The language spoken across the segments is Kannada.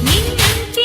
ನಿನ್ನಂತೆ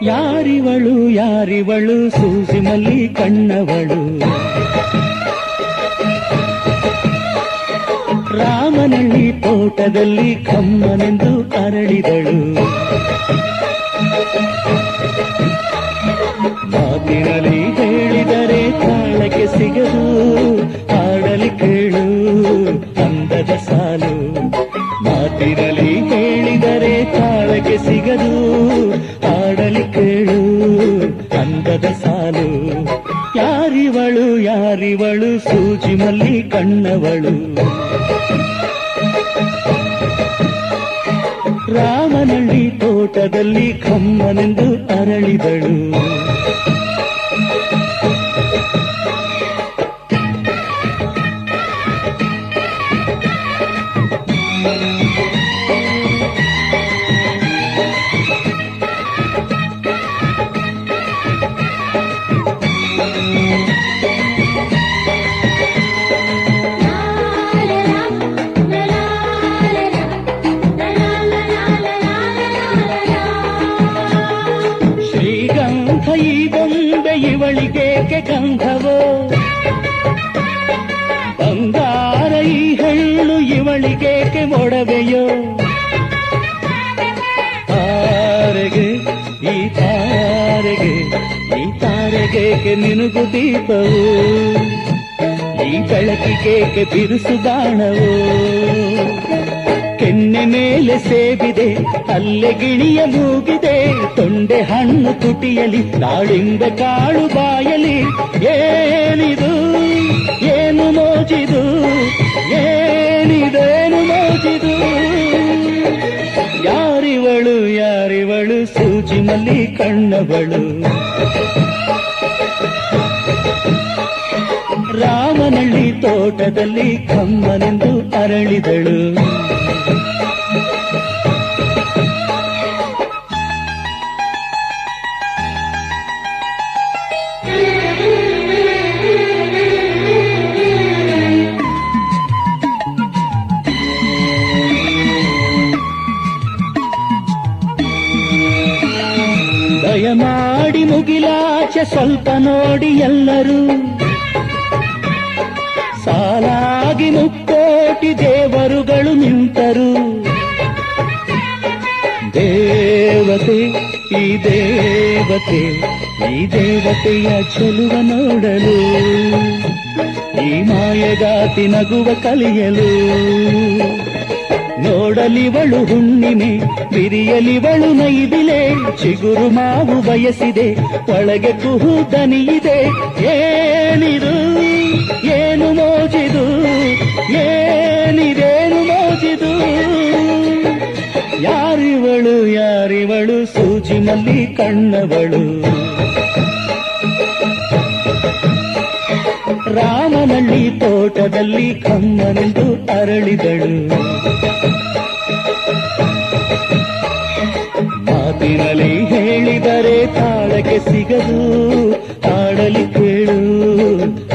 ಯಾರಿವಳು ಯಾರಿವಳು ಸೂಜಿ ಮಲ್ಲಿ ಕಣ್ಣವಳು ರಾಮನಳ್ಳಿ ತೋಟದಲ್ಲಿ ಕಮ್ಮನೆಂದು ಅರಳಿದಳು ಮಾತಿನಲ್ಲಿ ಹೇಳಿದರೆ ತಾಳಕ್ಕೆ ಸಿಗದು ಹಾಡಲಿ ಕೇಳು ಅಂದದ ಸಾಲು ಮಾತಿನಲ್ಲಿ ಹೇಳಿದರೆ ತಾಳಕ್ಕೆ ಸಿಗದು ಹಾಡಲಿ ಕೇಳು ಅಂದದ ಸಾಲು ಯಾರಿವಳು ಯಾರಿವಳು ಸೂಜಿ ಮಲ್ಲಿ ಕಣ್ಣವಳು ರಾಮನಳ್ಳಿ ತೋಟದಲ್ಲಿ ಕಮ್ಮನೆಂದು ಅರಳಿದಳು ಇವಳಿಗೇಕೆ ಗಂಧವೋ ಬಂಗಾರ ಈ ಹೆಣ್ಣು ಇವಳಿಗೇಕೆ ಒಡವೆಯೋ ತಾರೆಗೆ ಈ ತಾರೆಗೇಕೆ ನಿನಗು ದೀಪವು ಈ ಬೆಳಕಿಗೇಕೆ ಬಿರುಸು ಬಾಣವೋ ಕೆನ್ನೆ ಮೇಲೆ ಸೇಬಿದೆ ಅಲ್ಲೆ ಗಿಣಿಯ ಮೂಗಿದೆ ತೊಂಡೆ ಹಣ್ಣು ತುಟಿಯಲಿ ದಾಳಿಂಬೆ ಕಾಳು ಬಾಯಲಿ ಏನಿದು ಏನು ಮೋಜಿದು ಏನಿದೇನು ಮೋಜಿದು ಯಾರಿವಳು ಯಾರಿವಳು ಸೂಜಿ ಮಲ್ಲಿ ಕಣ್ಣವಳು ರಾಮನಳ್ಳಿ ತೋಟದಲ್ಲಿ ಕಮ್ಮನೆಂದು ಅರಳಿದಳು ದಯಮಾಡಿ ಮುಗಿಲಾಚೆ ಸ್ವಲ್ಪ ನೋಡಿ ಎಲ್ಲರೂ ಸಾಲಾಗಿ ಮುಕ್ಕೋಟಿ ದೇವರುಗಳು ನಿಂತರು ದೇವತೆ ಈ ದೇವತೆ ಈ ದೇವತೆಯ ಚೆಲುವ ನೋಡಲು ಈ ಮಾಯಗಾತಿ ನಗುವ ಕಲಿಯಲು ನೋಡಲಿವಳು ಹುಣ್ಣಿಮೆ ಬಿರಿಯಲಿವಳು ನೈದಿಲೆ ಚಿಗುರು ಮಾವು ಬಯಸಿದೆ ಒಳಗೆ ಕುಹು ದನಿಯಿದೆ ಏನಿದು ಏನು ಮೋಜಿದು ಏನಿದೇನು ಮೋಜಿದು ಯಾರಿವಳು ಯಾರಿವಳು ಸೂಜಿ ಮಲ್ಲಿ ಕಣ್ಣವಳು ರಾಮನಳ್ಳಿ ತೋಟದಲ್ಲಿ ಕಮ್ಮನೆಂದು ಅರಳಿದಳು ಮಾತಿನಲ್ಲಿ ಹೇಳಿದರೆ ತಾಳಕ್ಕೆ ಸಿಗದು ಹಾಡಲಿ ಕೇಳು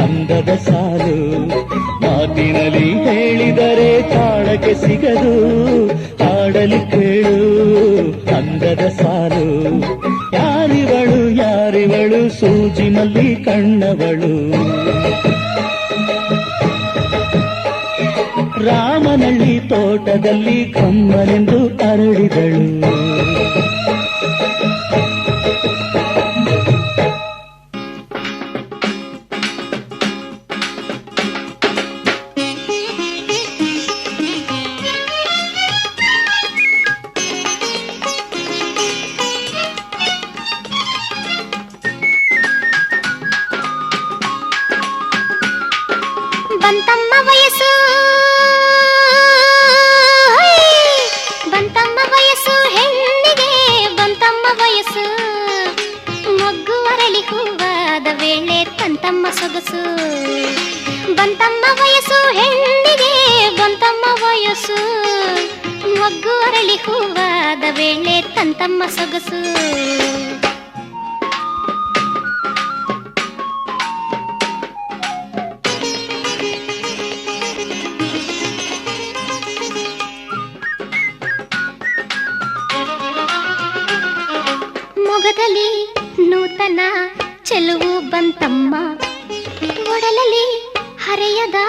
ಅಂದದ ಸಾಲು ಮಾತಿನಲ್ಲಿ ಹೇಳಿದರೆ ತಾಳಕ್ಕೆ ಸಿಗದು ಹಾಡಲಿ ಕೇಳು ಅಂದದ ಸಾಲು ಯಾರಿವಳು ಯಾರಿವಳು ಸೂಜಿ ಮಲ್ಲಿ ಕಣ್ಣವಳು ರಾಮನಳ್ಳಿ ತೋಟದಲ್ಲಿ ಕಮ್ಮನೆಂದು ಅರಳಿದಳು ಬಂತಮ್ಮ ವಯಸ್ಸು ಬಂತಮ್ಮ ವಯಸ್ಸು ಹೆಣ್ಣಿಗೆ ಬಂತಮ್ಮ ವಯಸ್ಸು ಮೊಗ್ಗು ಅರಳಿ ಹೂವಾದ ವೇಳೆ ತಂತಮ್ಮ ಸೊಗಸು ಬಂತಮ್ಮ ವಯಸ್ಸು ಹೆಣ್ಣಿಗೆ ಬಂತಮ್ಮ ವಯಸ್ಸು ಮೊಗ್ಗು ಅರಳಿ ಹೂವಾದ ವೇಳೆ ತಂತಮ್ಮ ಸೊಗಸು ಮೊಗದಲ್ಲಿ ನೂತನ ಚೆಲುವು ಬಂತಮ್ಮ, ಒಡಲಲ್ಲಿ ಹರೆಯದ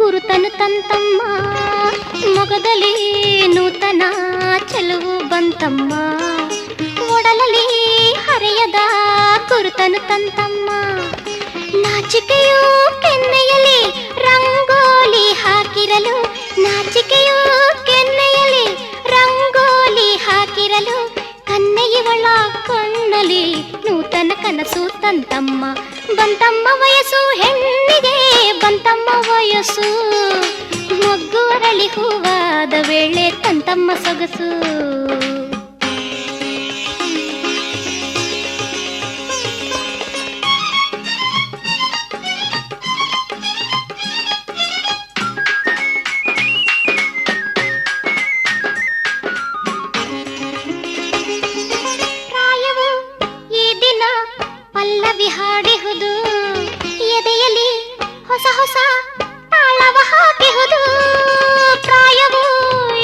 ಗುರುತನು ತಂತಮ್ಮ. ಮೊಗದಲ್ಲಿ ನೂತನ ಚೆಲುವು ಬಂತಮ್ಮ, ಒಡಲಲ್ಲಿ ಹರೆಯದ ಗುರುತನು ತಂತಮ್ಮ. ನಾಚಿಕೆಯು ಕೆನ್ನೆಯಲ್ಲಿ ರಂಗೋಲಿ ಹಾಕಿರಲು, ನಾಚಿಕೆಯು ಕೆನ್ನೆಯಲ್ಲಿ ರಂಗೋಲಿ ಹಾಕಿರಲು, ಕನ್ನೆಯವಳ ಕಣ್ಣಲ್ಲಿ ನೂತನ ಕನಸು ತಂತಮ್ಮ. ಬಂತಮ್ಮ ವಯಸ್ಸು ಹೆಣ್ಣಿಗೆ, ಬಂತಮ್ಮ ವಯಸ್ಸು, ಮೊಗ್ಗು ಅರಳಿ ಹೂವಾದ ವೇಳೆ ತಂತಮ್ಮ ಸೊಗಸು. ಪಲ್ಲವಿ ಹಾಡಿಹುದು, ಎದೆಯಲ್ಲಿ ಹೊಸ ಹೊಸ ತಾಳವ ಹಾಕಿಹುದು. ಪ್ರಾಯವು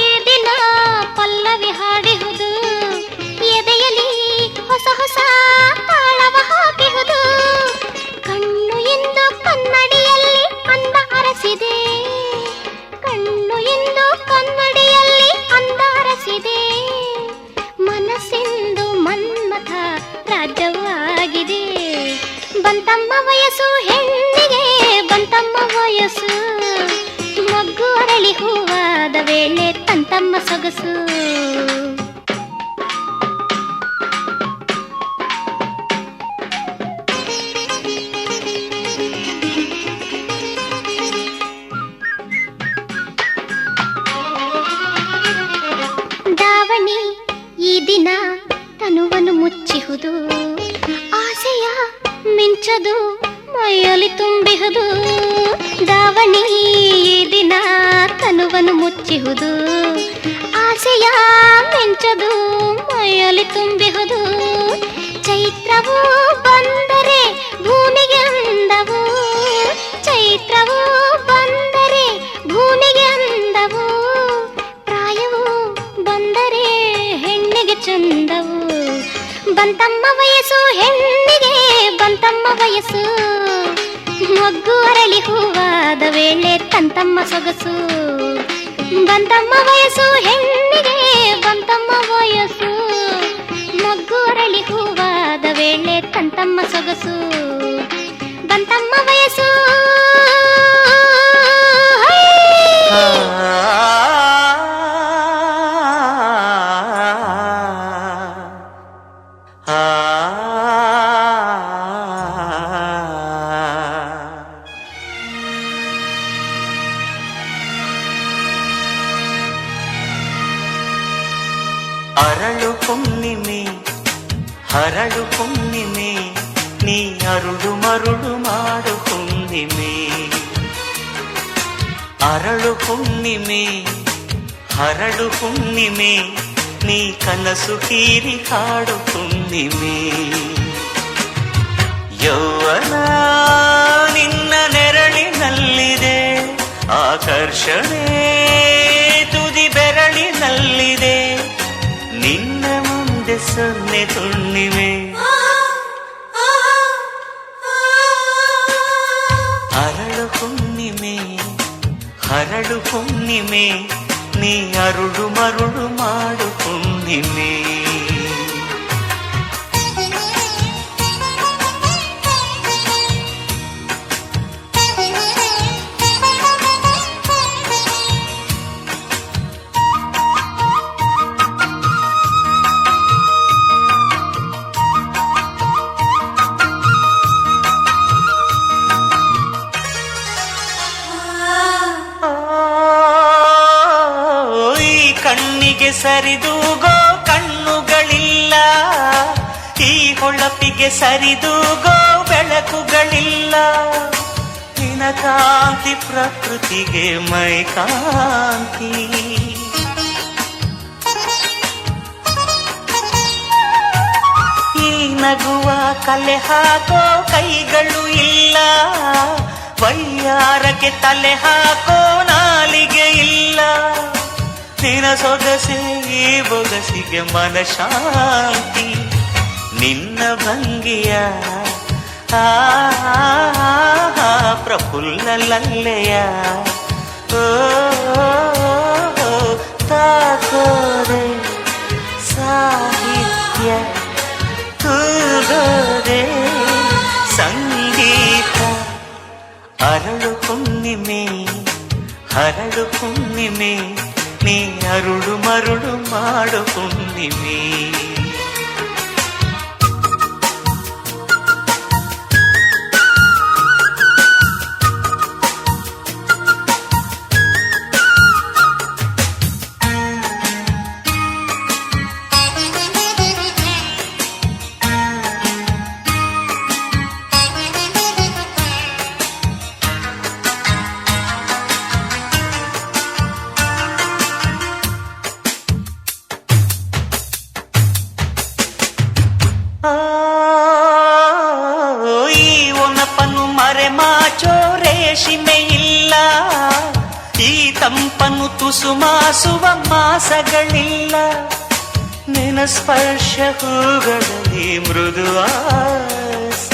ಈ ದಿನ ಪಲ್ಲವಿ ಹಾಡಿಹುದು, ಎದೆಯಲ್ಲಿ ಹೊಸ ಹೊಸ ತಾಳವ ಹಾಕಿಹುದು. ಕಣ್ಣು ಎಂದು ಕನ್ನಡಿಯಲ್ಲಿ ಅಂದ ಅರಸಿದೆ, ಕಣ್ಣು ಎಂದು ಕನ್ನಡಿಯಲ್ಲಿ ಅಂದ ಅರಸಿದೆ. ಮನಸ್ಸೆಂದು ಮನ್ಮಥ ರಾಜ್ಯವು ಆಗಿದೆ. ಬಂತಮ್ಮ ವಯಸ್ಸು ಹೆಣ್ಣಿಗೆ, ಬಂತಮ್ಮ ವಯಸ್ಸು, ಮೊಗ್ಗು ಅರಳಿ ಹೂವಾದ ವೇಳೆ ತಂತಮ್ಮ ಸೊಗಸು. ದಾವಣಿ ಈ ದಿನ ತನುವನ್ನು ಮುಚ್ಚಿಹುದು, ಆಸೆಯ ಮಿಂಚದು ಮೈಯಲ್ಲಿ ತುಂಬಿಹುದು. ದಾವಣಿ ಈ ದಿನ ತನುವನ್ನು ಮುಚ್ಚಿಹುದು, ಆಸೆಯ ಮಿಂಚದು ಮೈಯಲ್ಲಿ ತುಂಬಿಹುದು. ಚೈತ್ರವು ಬಂದರೆ ಭೂಮಿಗೆ ಅಂದವು, ಚೈತ್ರವು ಬಂದರೆ ಭೂಮಿಗೆ ಅಂದವು. ಪ್ರಾಯವು ಬಂದರೆ ಹೆಣ್ಣಿಗೆ ಚಂದವು. ಬಂತಮ್ಮ ವಯಸ್ಸು ಹೆಣ್ಣಿಗೆ, ಬಂತಮ್ಮ ವಯಸ್ಸು, ಮೊಗ್ಗು ಅರಳಿ ಹೂವಾದ ವೇಳೆ ತಂತಮ್ಮ ಸೊಗಸು. ಬಂತಮ್ಮ ವಯಸ್ಸು ಹೆಣ್ಣಿಗೆ, ಬಂತಮ್ಮ ವಯಸ್ಸು, ಮೊಗ್ಗು ಅರಳಿ ಹೂವಾದ ವೇಳೆ ತಂತಮ್ಮ ಸೊಗಸು. ಬಂತಮ್ಮ ವಯಸ್ಸು. ಅರಳು ಹುಣ್ಣಿಮೆ, ಹರಳು ಹುಣ್ಣಿಮೆ, ನೀ ಅರುಳು ಮರುಳು ಮಾಡು ಹುಣ್ಣಿಮೆ. ಅರಳು ಹುಣ್ಣಿಮೆ, ಹರಳು ಹುಣ್ಣಿಮೆ, ನೀ ಕನಸು ಹೀರಿ ಹಾಡು ಹುಣ್ಣಿಮೆ. ಯೌವನ ನಿನ್ನ ನೆರಳಿನಲ್ಲಿದೆ, ಆಕರ್ಷಣೆ ತುದಿ ಬೆರಳಿನಲ್ಲಿದೆ. ನಿನ್ನ ಮುಂದೆ ಸೊನ್ನೆ ಹುಣ್ಣಿಮೆ. ಅರಳು ಹುಣ್ಣಿಮೆ, ಹರಳು ಹುಣ್ಣಿಮೆ, ನೀ ಅರುಳು ಮರುಳು ಮಾಡು ಹುಣ್ಣಿಮೆ. ಕಣ್ಣಿಗೆ ಸರಿದೂಗೋ ಕಣ್ಣುಗಳಿಲ್ಲ, ಈ ಹೊಳಪಿಗೆ ಸರಿದೂಗೋ ಬೆಳಕುಗಳಿಲ್ಲ. ನಿನಕಾಂತಿ ಪ್ರಕೃತಿಗೆ ಮೈಕಾಂತಿ. ಈ ನಗುವ ಕಲೆ ಹಾಕೋ ಕೈಗಳು ಇಲ್ಲ, ವೈಯಾರಕ್ಕೆ ತಲೆ ಹಾಕೋ ನಾಲಿಗೆ ಇಲ್ಲ. ನಿನ ಸೊಗಸೆ ಈ ಬೊಗಸಿಗೆ ಮನಶಾಂತಿ. ನಿನ್ನ ಭಂಗಿಯ ಆ ಪ್ರಫುಲ್ಲ ಲಲ್ಲೆಯ ಓ ತಾಕೋದೆ ಸಾಹಿತ್ಯ ತೂಗೋದೆ ಸಂಗೀತ ಅರಳು ಹುಣ್ಣಿಮೆ ಹರಳು ಹುಣ್ಣಿಮೆ ನೀ ಅರುಳು ಮರುಳು ಮಾಡು ಹುಣ್ಣಿಮೆ ಈ ಒನಪನು ಮರೆಮಾಚೋ ರೇಷಿಮೆ ಇಲ್ಲ ಈ ತಂಪನು ತುಸುಮಾಸುವ ಮಾಸಗಳಿಲ್ಲ ನಿನ ಸ್ಪರ್ಶ ಹೂಗಳಲ್ಲಿ ಮೃದುವಾಸ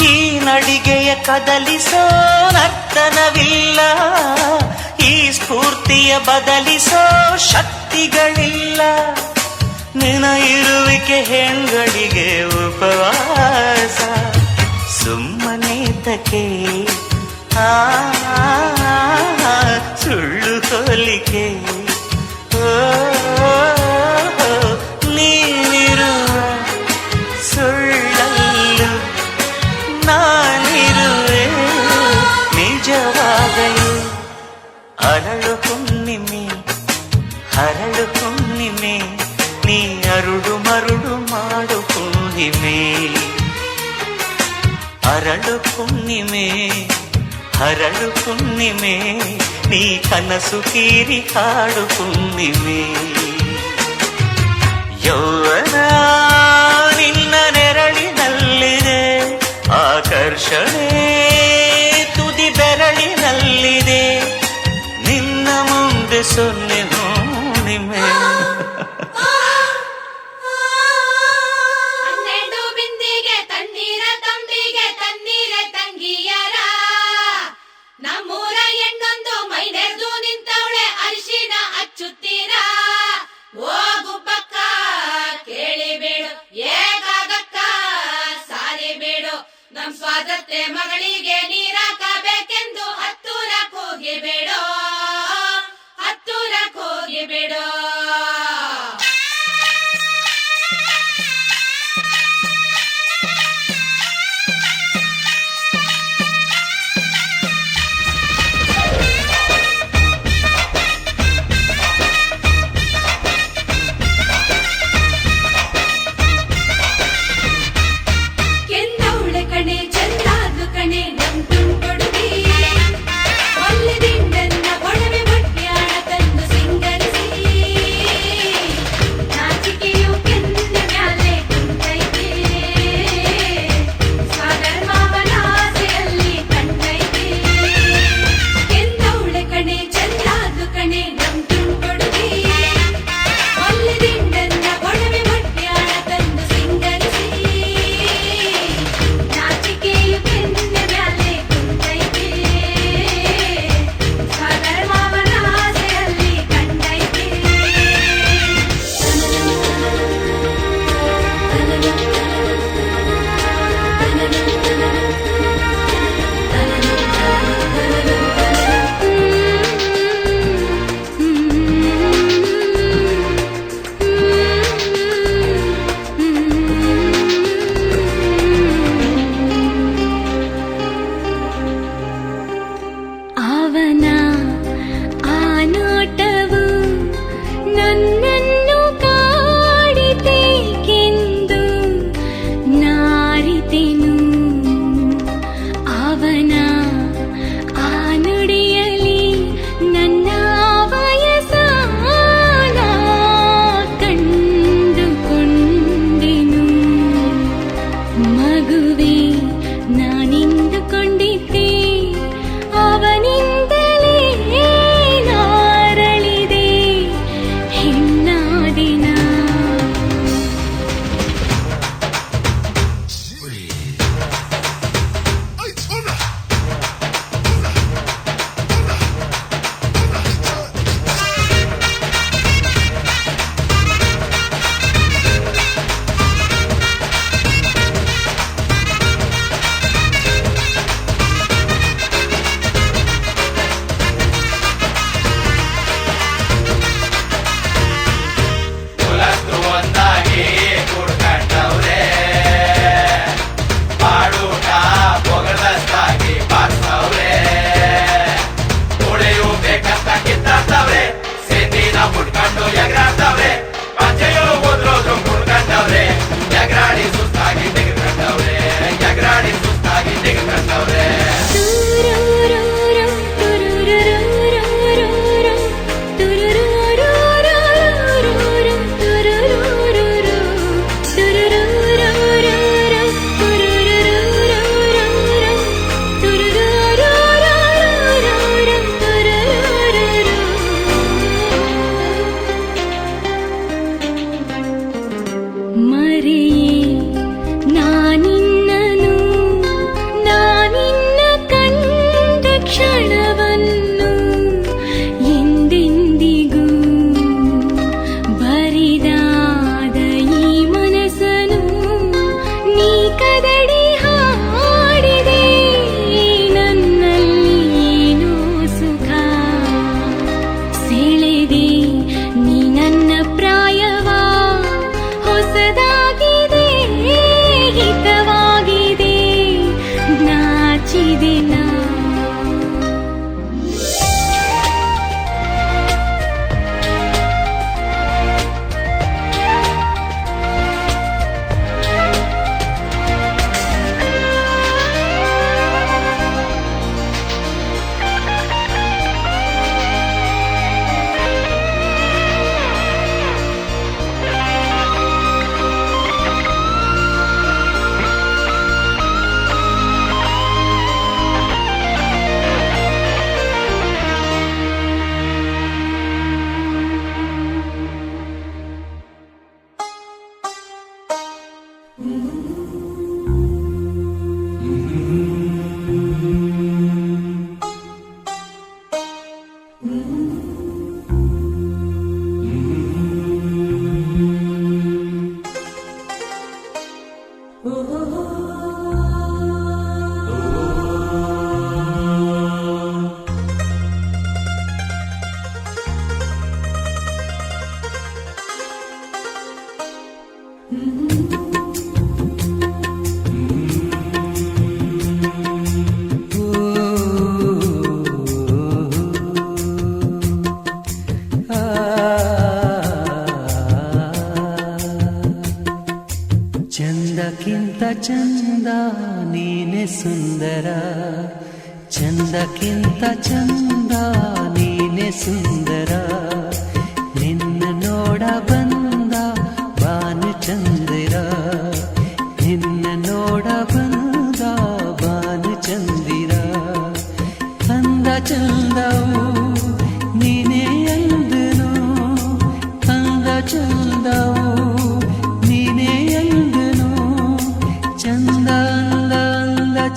ಈ ನಡಿಗೆಯ ಕದಲಿಸೋ ನರ್ತನವಿಲ್ಲ ಈ ಸ್ಫೂರ್ತಿಯ ಬದಲಿಸೋ ಶಕ್ತಿಗಳಿಲ್ಲ ನಿನ ಇರುವಿಕೆ ಹೆಣ್ಗಳಿಗೆ ಉಪವಾಸ ಸುಮ್ಮನೇತಕ್ಕೆ ಆ ಸುಳ್ಳು ಹೋಲಿಕೆ ಓ ನೀನಿರುವ ಸುಳ್ಳಲ್ಲೂ ನಾನಿರುವೆ ನಿಜವಾಗಲು ಅರಳು ಹುಣ್ಣಿಮೆ ಹರಳು ಹುಣ್ಣಿಮೆ ನೀ ಅರುಳು ಮರುಳು ಮಾಡು ಹುಣ್ಣಿಮೆ ಅರಳು ಹುಣ್ಣಿಮೆ ಹರಳು ಹುಣ್ಣಿಮೆ ನೀ ಕನಸು ಕೀರಿ ಹಾಡು ಹುಣ್ಣಿಮೆ ಯೌವನ ನಿನ್ನ ನೆರಳಿನಲ್ಲಿದೆ ಆಕರ್ಷಣೆ ತುದಿ ಬೆರಳಿನಲ್ಲಿದೆ ನಿನ್ನ ಮುಂದೆ ಸೊನ್ನೆ ಹುಣ್ಣಿಮೆ ಹನ್ನೆರಡು ಬಿಂದಿಗೆ ತಣ್ಣೀರ ತಂಬಿಗೆ ತಣ್ಣೀರ ತಂಗಿಯರ ನಮ್ಮೂರ ಹೆಣ್ಣೊಂದು ಮೈನೆರ್ದು ನಿಂತವಳೆ ಅರಿಶಿನ ಹಚ್ಚುತ್ತೀರ ಓ ಗುಬ್ಬಕ್ಕ ಕೇಳಿಬೇಡು ಏಕಾಗಕ್ಕ ಸಾರಿ ಬೇಡು ನಮ್ ಸ್ವಾತಂತ್ರ್ಯ ಮಗಳಿ ಚಂದಕ್ಕಿಂತ ಚಂದ ನೀನೆ ಸುಂದರ, ಚಂದಕ್ಕಿಂತ ಚಂದ ನೀನೆ ಸುಂದರ, ನಿನ್ನ ನೋಡ ಬಂದ ಬಾನು ಚಂದಿರ, ನಿನ್ನ ನೋಡ ಬಂದ ಬಾನು ಚಂದಿರ, ಅಂದ ಚಂದವು ನೀನೇ ಅಂದನು, ಅಂದ ಚಂದವು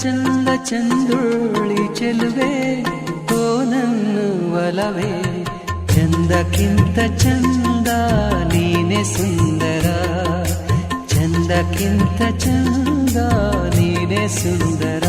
ಚಂದ ಚಂದುಳ್ಳಿ ಚೆಲುವೆ ಓ ನನ್ನ ಒಲವೇ, ಚಂದಕ್ಕಿಂತ ಚಂದ ನೀನೆ ಸುಂದರ, ಚಂದಕ್ಕಿಂತ ಚಂದ ನೀನೆ ಸುಂದರ.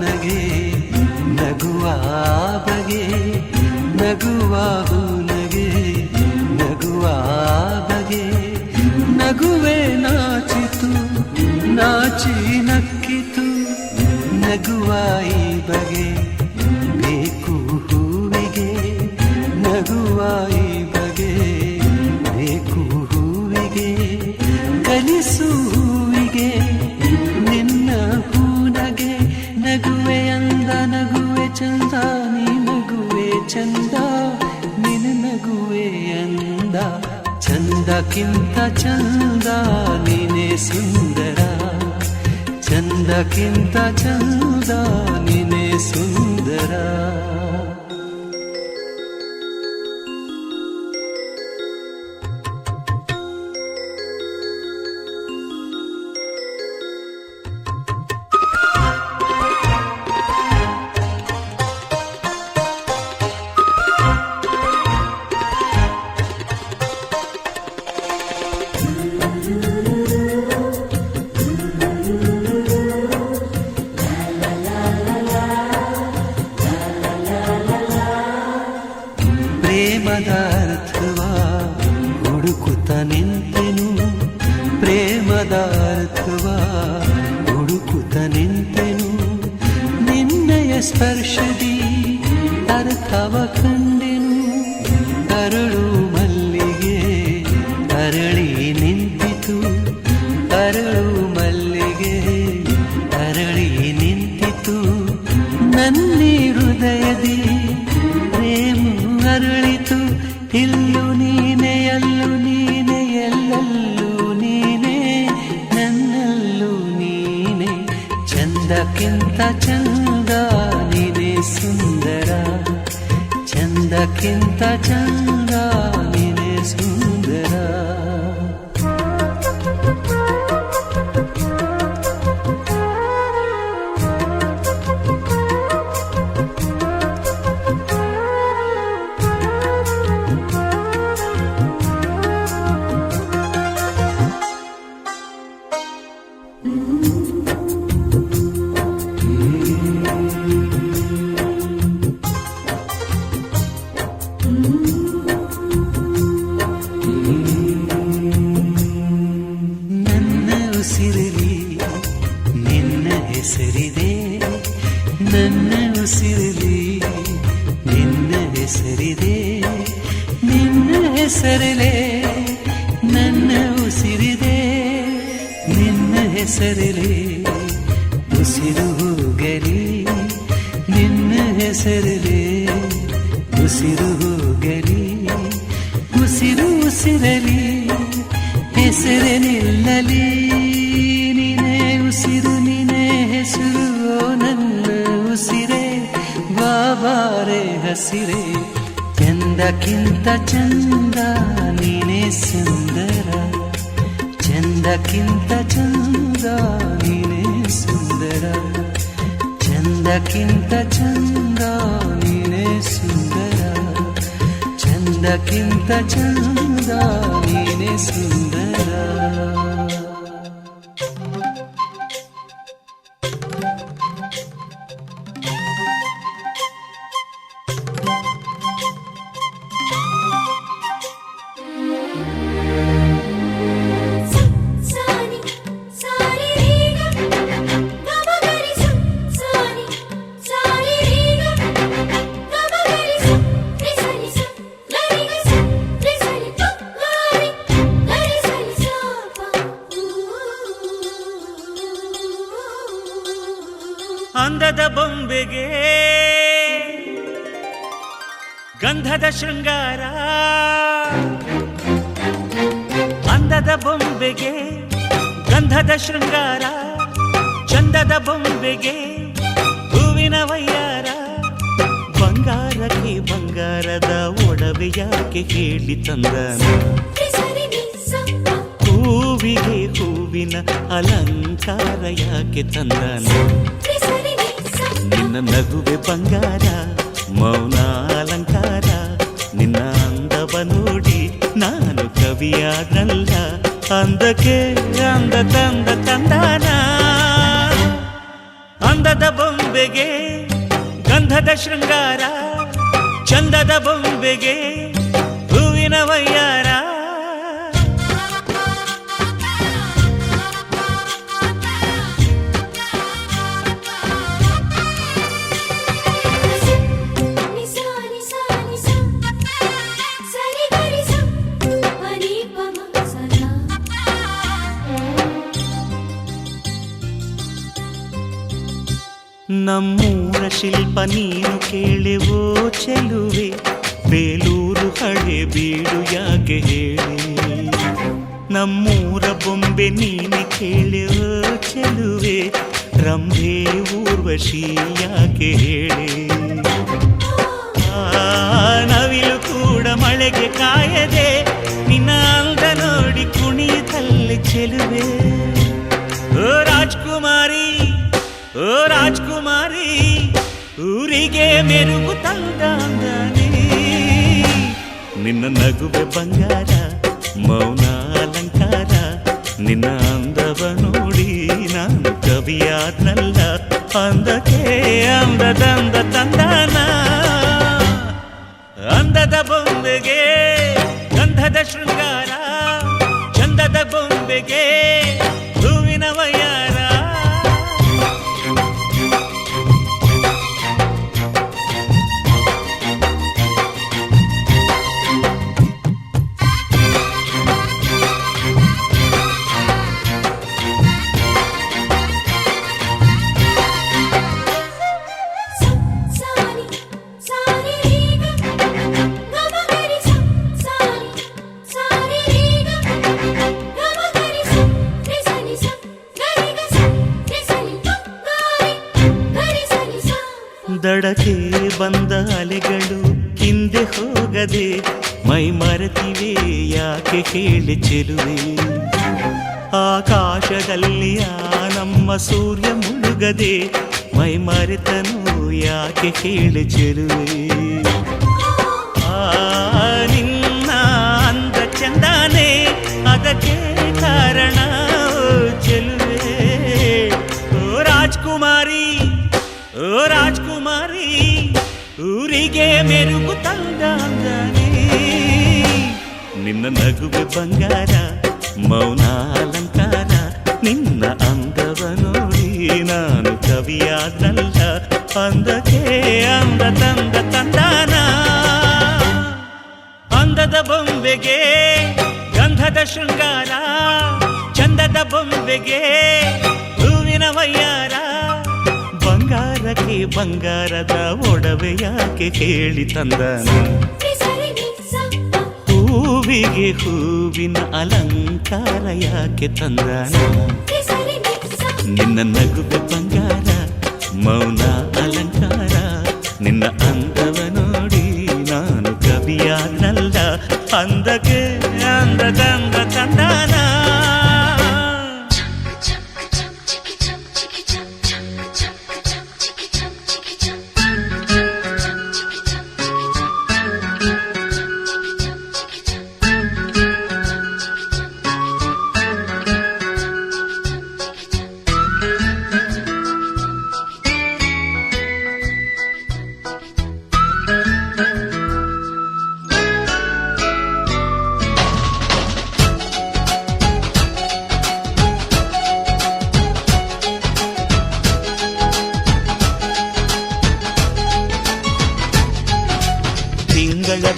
ನಗೆ ನಗುವ ಬಗೆ, ನಗುವ ನಗೆ ನಗುವ ಬಗೆ, ನಗುವೆ ನಾಚಿತು ನಾಚಿ ನಕ್ಕಿತು, ನಗುವ ಈ ಬಗೆ ಬೇಕು ಹೂವಿಗೆ, ನಗುವ ಈ ಬಗೆ ಬೇಕು ಹೂವಿಗೆ, ಕಲಿಸು ಹೂವಿಗೆ ನಿನ್ನ ಹೂನಗೆ, ನಗುವೆ ಅಂದ ನಗುವೆ ಚಂದ, ನೀ ನಗುವೆ ಚಂದ, ನಿನ್ನ ನಗುವೆ ಅಂದ, ಚಂದಕ್ಕಿಂತ ಚಂದ ನೀನೆ ಸುಂದರ, ಚಂದಕ್ಕಿಂತ ಚಂದ ನೀನೆ ಸುಂದರ. ಪ್ರೇಮದ ಅರ್ಥವ ಹುಡುಕುತ್ತ ನಿಂತೆನು, ಪ್ರೇಮದ ಅರ್ಥವ ಹುಡುಕುತ್ತ ನಿಂತೆನು, ನಿನ್ನಯ ಸ್ಪರ್ಶದಿ ಅರ್ಥವ ಕಂಡೆನು, ಅರಳು ಮಲ್ಲಿಗೆ ಅರಳಿ ನಿಂತಿತು, ಅರಳು ಮಲ್ಲಿಗೆ ಅರಳಿ ನಿಂತಿತು, ನನ್ನಿ ಹೃದಯದಿ ಪ್ರೇಮ ಅರಳಿತು, ಇಲ್ಲು ನೀನೆ ಅಲ್ಲು ನೀನೆ ಎಲ್ಲಲ್ಲೂ ನೀನೆ, ನನ್ನಲ್ಲೂ ನೀನೆ, ಚಂದಕ್ಕಿಂತ ಚಂದ ನೀನೆ ಸುಂದರ, ಚಂದಕ್ಕಿಂತ ಚಂದ ನೀನೆ ಸುಂದರ. ನನ್ನ ಉಸಿರಲಿ ನಿನ್ನ ಹೆಸರಿದೆ, ನನ್ನ ಉಸಿರಲಿ ನಿನ್ನ ಹೆಸರಿದೆ, ನಿನ್ನ ಹೆಸರಲೇ ನನ್ನ ಉಸಿರಿದೆ, ನಿನ್ನ ಹೆಸರಲೇ ಉಸಿರು ಹೋಗಲಿ ಹೆಸರಿದೆ ಉಸಿರು ಹೋಗಲಿ ಉಸಿರು ಉಸಿರಲಿ ಹೆಸರೇ ನಿಲ್ಲಲಿ ನೀನೇ ಉಸಿರು ನೀನೇ ಹೆಸರು ಓ ನನ್ನ ಉಸಿರೇ ಬಾಬಾರೆ ಹಸಿರೇ ಚಂದಕ್ಕಿಂತ ಚಂದ ನೀನೇ ಸುಂದರ ಚಂದಕ್ಕಿಂತ ಚಂದ ನೀನೇ ಸುಂದರ ಚಂದಕ್ಕಿಂತ ಚಂದ ನೀನೇ ಸುಂದರ ಚಂದಕ್ಕಿಂತ ಚಂದ ನೀನೇ ಸುಂದರ ಸಾನಿ ಸಾರಿ ರೀಗ ಗಮಗರಿ ಸಾನಿ ಸಾರಿ ರೀಗ ಗಮಗರಿ ರಿಸನಿ ಸ ಗರಿಗ ಸ ರಿಸನಿ ತು ಗರಿ ಗರಿ ಸನಿ ಸಾಪ ಅಂದದ ಬೊಂಬೆಗೆ ಗಂಧದ ಶೃಂಗಾರ ಅಂದದ ಬೊಂಬೆಗೆ ಗಂಧದ ಶೃಂಗಾರ ಚಂದದ ಬೊಂಬೆಗೆ ಹೂವಿನ ವಯ್ಯಾರ ಬಂಗಾರಕ್ಕೆ ಬಂಗಾರದ ಒಡವೆ ಯಾಕೆ ಹೇಳಿ ತಂದನ ರಿಸನಿ ನಿ ಸಾಪ ಹೂವಿಗೆ ಹೂವಿನ ಅಲಂಕಾರ ಯಾಕೆ ತಂದನ ರಿಸನಿ ನಿ ಸಾಪ ನಿನ್ನ ನಗುವೆ ಬಂಗಾರ ಮೌನ ಅಲಂಕಾರ ನಿನ್ನ ಅಂದವ ನೋಡಿ ನಾನು ಕವಿಯಾದಲ್ಲ ಅಂದಕ್ಕೆ ಅಂದ ತಂದ ತಂದಾನ ಅಂದದ ಬೊಂಬೆಗೆ ಗಂಧದ ಶೃಂಗಾರ ಚಂದದ ಬೊಂಬೆಗೆ ಹೂವಿನ ವಯ್ಯಾರ ನಿಸಾನಿ ಸಾನಿ ಸ ಸರಿ ಗರಿ ಸ ಪರಿ ಪಮ ಸದಾ ನಮ್ಮೂರ ಶಿಲ್ಪ ನೀನು ಕೇಳೆವೋ ಚೆಲುವೆ ಬೇಲೂರು ಹಳೆ ಬೀಡು ಯಾಕೆ ಹೇಳಿ ನಮ್ಮೂರ ಬೊಂಬೆ ನೀನೆ ಕೇಳೆವೋ ಚೆಲುವೆ ರಂಭೆ ಊರ್ವಶಿ ಯಾಕೆ ಹೇಳಿ ನವಿಲು ಕೂಡ ಮಳೆಗೆ ಕಾಯದೆ ನಿನ್ನ ಅಂದ ನೋಡಿ ಕುಣಿತಲ್ಲಿ ಚೆಲುವೆ ಓ ರಾಜ್ಕುಮಾರಿ ಓ ರಾಜ್ಕುಮಾರಿ ಊರಿಗೆ ಮೆರುಗು ತಂದಾನೆ ನಿನ್ನ ನಗುವೆ ಬಂಗಾರ ಮೌನ ಅಲಂಕಾರ ನಿನ್ನ ಅಂದವ ನೋಡಿ ನಾನು ಕವಿಯಾದ್ನಲ್ಲ ಅಂದಕ್ಕೆ ಅಂದದಂದ ತಂದಾನ ಅಂದದ ಬೊಂಬೆಗೆ ಗಂಧದ ಶೃಂಗಾರ ಚಂದದ ಬೊಂಬೆಗೆ ಹೂವಿನ ವಯ್ಯಾರ ಸಾನಿ ಸಾರಿ ರೀಗ ಗಮಗರಿ ಸ ಸಾನಿ ಸಾರಿ ರೀಗ ಗಮಗರಿ ಸ ರಿಸನಿ ಸ ಗರಿಗ ಸ ರಿಸನಿ ತು ಗರಿ ಗರಿ ಸನಿ ಸ ದಡಕ್ಕೆ ಬಂದ ಅಲೆಗಳು ಹಿಂದೆ ಹೋಗದೆ ಮೈ ಮರೆತಿವೆ ಯಾಕೆ ಕೇಳಿ ಚೆಲುವೆ ಆಕಾಶದಲ್ಲಿ ಆ ನಮ್ಮ ಸೂರ್ಯ ಮುಳುಗದೆ ಮೈ ಮರೆತನು ಯಾಕೆ ಕೇಳಿ ಚೆಲುವೆ ನಿನ್ನ ಅಂದ ಚಂದಾನೆ ಅದಕ್ಕೆ ಕಾರಣ ಓ ಚೆಲುವೆ ಓ ರಾಜ್ಕುಮಾರಿ ಓ ರಾಜ್ಕುಮಾರಿ ಊರಿಗೆ ಮೆರುಗು ತಂದಾನೆ ನಿನ್ನ ನಗುವೆ ಬಂಗಾರ ಮೌನ ಅಲಂಕಾರ ನಿನ್ನ ಅಂದವ ನೋಡಿ ನಾನು ಕವಿಯಾದಲ್ಲ ಅಂದಕ್ಕೆ ಅಂದ ತಂದ ತಂದಾನ ಅಂದದ ಬೊಂಬೆಗೆ ಗಂಧದ ಶೃಂಗಾರ ಚಂದದ ಬೊಂಬೆಗೆ ಹೂವಿನ ವಯ್ಯಾರ ಬಂಗಾರ ವಜ್ರಕ್ಕೆ ಬಂಗಾರದ ಒಡವೆ ಯಾಕೆ ಕೇಳಿ ತಂದನು ಹೂವಿಗೆ ಹೂವಿನ ಅಲಂಕಾರ ಯಾಕೆ ತಂದನು ನಿನ್ನ ನಗುವೆ ಬಂಗಾರ ಮೌನ ಅಲಂಕಾರ ನಿನ್ನ ಅಂದವ ನೋಡಿ ನಾನು ಕವಿಯಾನಲ್ಲ ಅಂದಕ್ಕೆ ಅಂದದಂದ ತಂದಾನ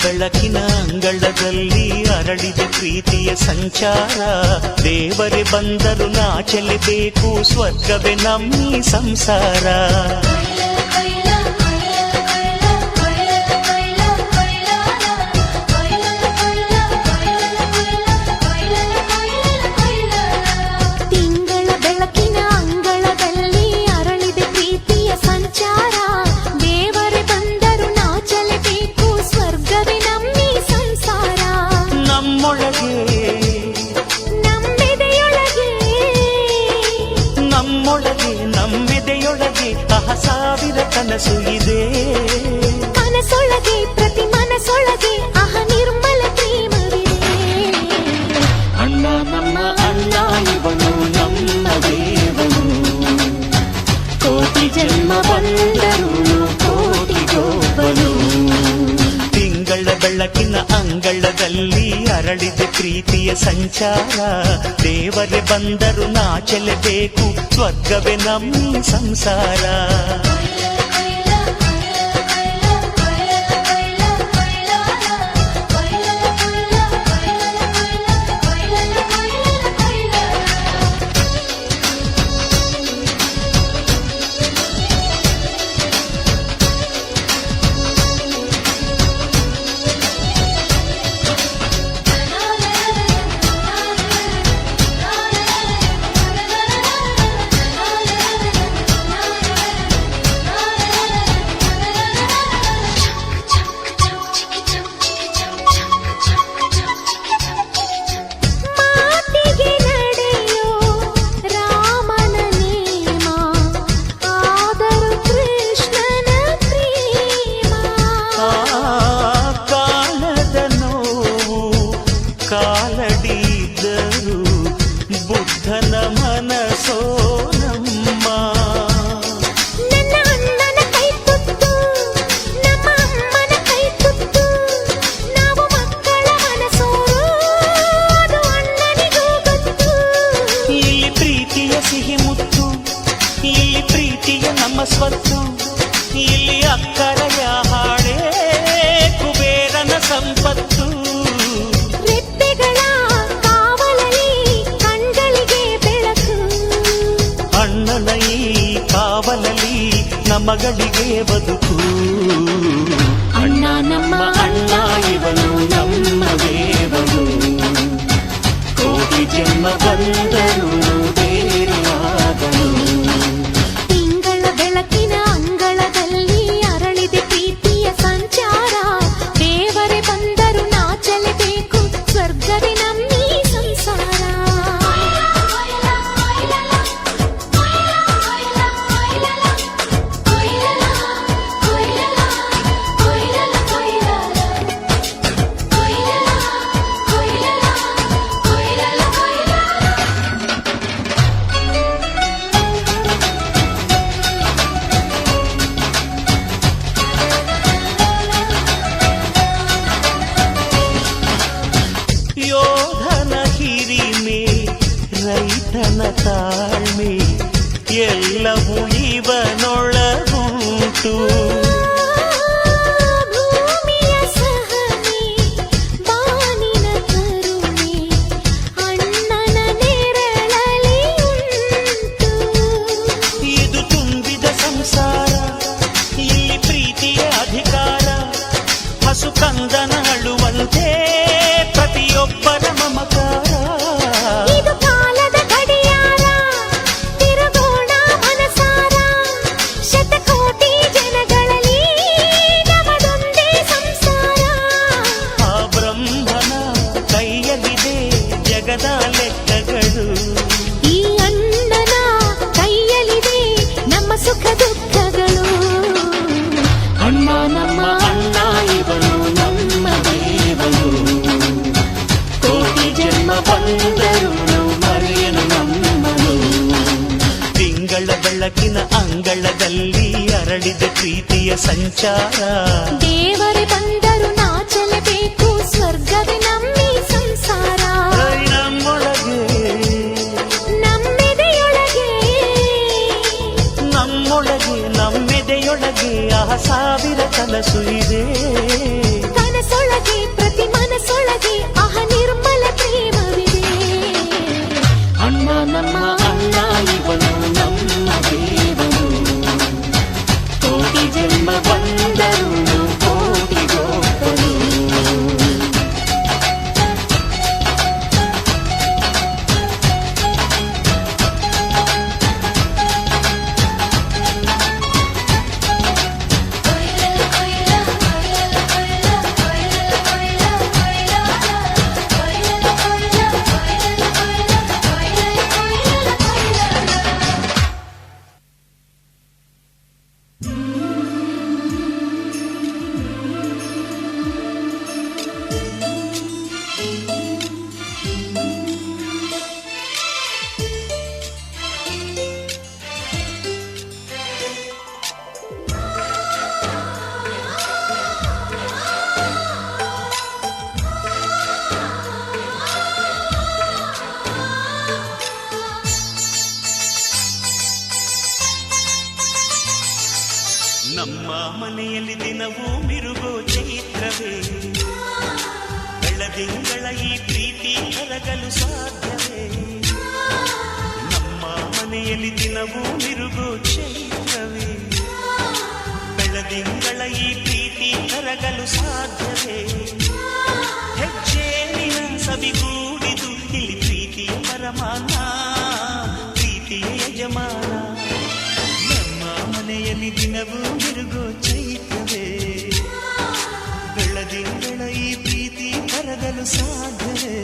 ಬೆಳಕಿನ ಅಂಗಳದಲ್ಲಿ ಅರಳಿದ ಪ್ರೀತಿಯ ಸಂಚಾರ ದೇವರೇ ಬಂದರು ನಾಚಲೇಬೇಕು ಸ್ವರ್ಗವೇ ನಮ್ಮಿ ಸಂಸಾರ ತಿಂಗಳ ಬೆಳಕಿನ ಅಂಗಳದಲ್ಲಿ ಅರಳಿದ ಪ್ರೀತಿಯ ಸಂಚಾರ ದೇವರೇ ಬಂದರು ನಾಚಲೇಬೇಕು ಸ್ವರ್ಗವೇ ನಮ್ಮಿ ಸಂಸಾರ ನಮ್ಮೊಳಗೆ ನಮ್ಮೆದೆಯೊಳಗೆ ಸಾವಿರ ಕನಸು ಇದೆ ಕನಸೊಳಗೆ ಪ್ರತಿ ಮನಸೊಳಗೆ ನಿರ್ಮಲ ಪ್ರೇಮವಿದೆ ಅಣ್ಣ ನಮ್ಮ ಅಣ್ಣ ಇವನು ನಮ್ಮ ದೇವನು ಕೋಟಿ ಜನ್ಮ ಬಂದರು ಕೋಟಿಗೊಬ್ಬನು ತಿಂಗಳ ಬೆಳಕಿನ ಅಂಗಳದಲ್ಲಿ ಅರಳಿದ ಪ್ರೀತಿಯ ಸಂಚಾರ ದೇವರೇ ಬಂದರು ನಾಚಲೇಬೇಕು ಸ್ವರ್ಗವೇ ನಮ್ಮ ಸಂಸಾರ ಕಾಲಡಿದ್ದರು ಬುದ್ಧನ ಮನಸೋ ನಮ್ಮ ನನ್ನ ಅಣ್ಣನ ಕೈ ತುತ್ತು ನಮ್ಮ ಅಮ್ಮನ ಕೈ ತುತ್ತು ನಾವು ಮಕ್ಕಳ ಮನಸೋರು ಅದು ಅಣ್ಣನಿಗೂ ಗೊತ್ತು ಇಲ್ಲಿ ಪ್ರೀತಿಯ ಸಿಹಿ ಮುತ್ತು ಇಲ್ಲಿ ಪ್ರೀತಿಯ ನಮ್ಮ ಸ್ವತ್ತು ಇಲ್ಲಿ ಅಕ್ಕರೆಯ ಹಾಡೇ ಕುಬೇರನ ಸಂಪತ್ತು ಅಣ್ಣನ ಈ ಕಾವಲಲ್ಲಿ ನಮಗಳಿಗೆ ಬದುಕು ಅಣ್ಣ ನಮ್ಮ ಅಣ್ಣ ಇವನು ನಮ್ಮ ದೇವನು ಕೋಟಿ ಜನ್ಮ ಬಂದರು ಬೇರೆಯಾದನು ತಿಂಗಳ ಬೆಳಕಿನ ಅಂಗಳದಲ್ಲಿ ಅರಳಿದ ಪ್ರೀತಿಯ ಸಂಚಾರ ದೇವರೇ ಬಂದರು ನಾಚಲೇಬೇಕು ಸ್ವರ್ಗವೇ ನಮ್ಮಿ ಸಂಸಾರ ಯೋಧನ ಹಿರಿಮೆ ರೈತನ ತಾಳ್ಮೆ ಎಲ್ಲವೂ ಇವನೊಳಗುಂಟು ಭೂಮಿಯ ಸಹನೆ ಬಾನಿನ ಕರುಣೆ ಅಣ್ಣನ ನೆರಳಲ್ಲಿ ಉಂಟು ಇದು ತುಂಬಿದ ಸಂಸಾರ ಬೆಳಕಿನ ಅಂಗಳದಲ್ಲಿ ಅರಳಿದ ಪ್ರೀತಿಯ ಸಂಚಾರ. ದೇವರೇ ಬಂದರು ನಾಚಲೇಬೇಕು, ಸ್ವರ್ಗವೇ ನಮ್ಮಿ ಸಂಸಾರ. ನಮ್ಮೊಳಗೆ ನಮ್ಮೆದೆಯೊಳಗೆ ನಮ್ಮೊಳಗೆ ನಮ್ಮೆದೆಯೊಳಗೆ ಸಾವಿರ ಕನಸು ಇದೆ. ಕನಸೊಳಗೆ ಪ್ರತಿ ಮನಸೊಳಗೆ ನಿರ್ಮಲ ಪ್ರೇಮವಿದೆ. ಅಣ್ಣ ನಮ್ಮ ಅಣ್ಣ ಇವನು ನಮ್ಮ ದೇವನು, ಕೋಟಿ ಜನ್ಮ ಬಂದರು ಕೋಟಿ ಗೋಪನು. ನಮ್ಮ ಮನೆಯಲ್ಲಿ ದಿನವೂ ಮಿರುಗೋ ಚೈತ್ರವೇ, ಬೆಳದಿಂಗಳ ಈ ಪ್ರೀತಿ ಕರಗಲು ಸಾಧ್ಯವೇ? ನಮ್ಮ ಮನೆಯಲ್ಲಿ ದಿನವೂ ಮಿರುಗೋ ಚೈತ್ರವೇ, ಬೆಳದಿಂಗಳ ಈ ಪ್ರೀತಿ ಕರಗಲು ಸಾಧ್ಯವೇ? ಹೆಜ್ಜೇನಿನ ಸವಿಗೂಡಿದು ಇಲ್ಲಿ ಪ್ರೀತಿಯ ಪರಮಾನ, ಪ್ರೀತಿಯ ಯಜಮಾನ. ಮನೆಯಲ್ಲಿ ದಿನವೂ ಮಿರುಗೋ ಚೈತ್ರವೇ, ಬೆಳದಿಂಗಳ ಈ ಪ್ರೀತಿ ಕರಗಲು ಸಾಧ್ಯವೇ?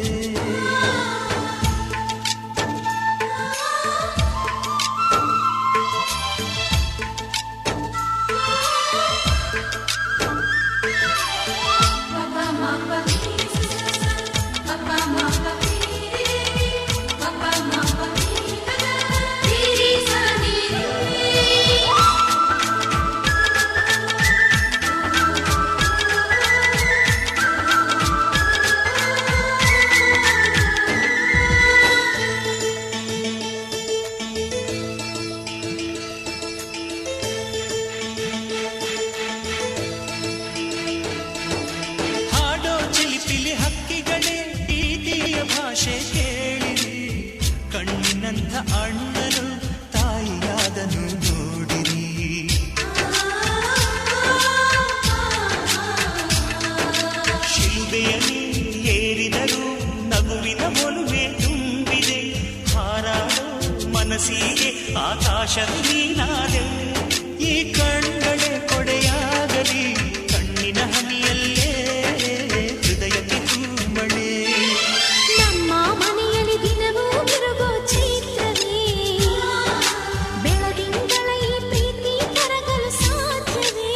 ಭಾಷೆ ಕೇಳಿರಿ, ಕಣ್ಣಿನಂಥ ಅಣ್ಣನು ತಾಯಿಯಾದನು ನೋಡಿರಿ. ಶಿಲ್ಬೆಯಲ್ಲಿ ಏರಿದರು ನಗುವಿನ ಒಲುವೆ ತುಂಬಿದೆ, ಹಾರಾಡೋ ಮನಸ್ಸಿಗೆ ಆಕಾಶದ ನೀನಾದೆ. ಈ ಕಣ್ಗಳೇ ಕೊಡೆಯಾಗಲಿ, ಕಣ್ಣಿನ ಹನಿಯಲ್ಲೇ ಹೃದಯಕ್ಕೆ ತುಂಬಳೆ. ಮನೆಯಲ್ಲಿ ದಿನವೂ ಮಿರುಗೋ ಚೈತ್ರವೇ, ಬೆಳದಿಂಗಳ ಈ ಪ್ರೀತಿ ಕರಗಲು ಸಾಧ್ಯವೇ?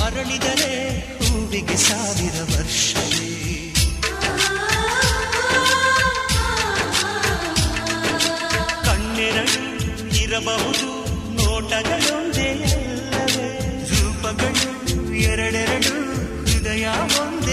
ಅರಳಿದರೆ ಹೂವಿಗೆ 1000 ವರ್ಷವೇ. ಕಣ್ಣೆರಡು ಇರಬಹುದು, ನೋಟಗಳೊಂದೇ ಅಲ್ಲವೇ? ರೂಪಗಳು ಎರಡೆರಡು, ಹೃದಯ ಒಂದು